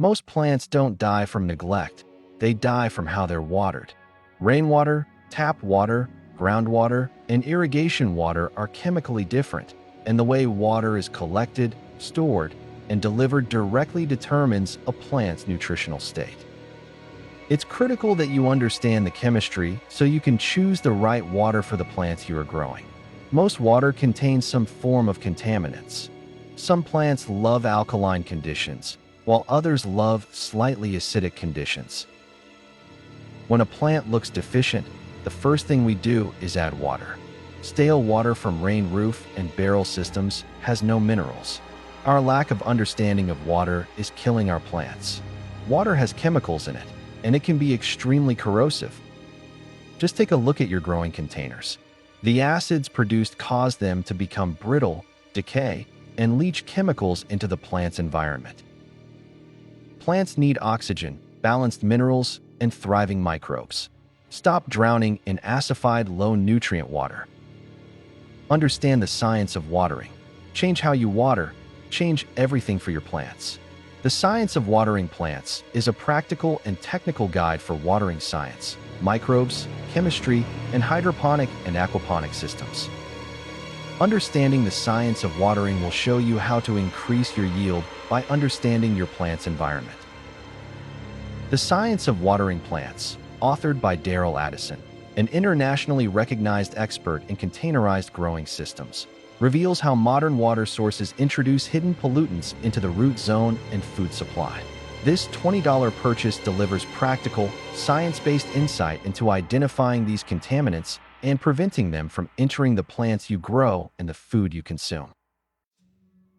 Most plants don't die from neglect, they die from how they're watered. Rainwater, tap water, groundwater, and irrigation water are chemically different, and the way water is collected, stored, and delivered directly determines a plant's nutritional state. It's critical that you understand the chemistry so you can choose the right water for the plants you are growing. Most water contains some form of contaminants. Some plants love alkaline conditions, while others love slightly acidic conditions. When a plant looks deficient, the first thing we do is add water. Stale water from rain roof and barrel systems has no minerals. Our lack of understanding of water is killing our plants. Water has chemicals in it, and it can be extremely corrosive. Just take a look at your growing containers. The acids produced cause them to become brittle, decay, and leach chemicals into the plant's environment. Plants need oxygen, balanced minerals, and thriving microbes. Stop drowning in acidified, low-nutrient water. Understand the science of watering. Change how you water. Change everything for your plants. The Science of Watering Plants is a practical and technical guide for watering science, microbes, chemistry, and hydroponic and aquaponic systems. Understanding the science of watering will show you how to increase your yield by understanding your plant's environment. The Science of Watering Plants, authored by Daryl Addison, an internationally recognized expert in containerized growing systems, reveals how modern water sources introduce hidden pollutants into the root zone and food supply. This $20 purchase delivers practical, science-based insight into identifying these contaminants and preventing them from entering the plants you grow and the food you consume.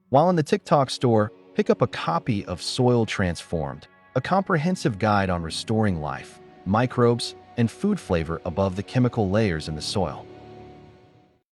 While in the TikTok store, pick up a copy of Soil Transformed, a comprehensive guide on restoring life, microbes, and food flavor above the chemical layers in the soil.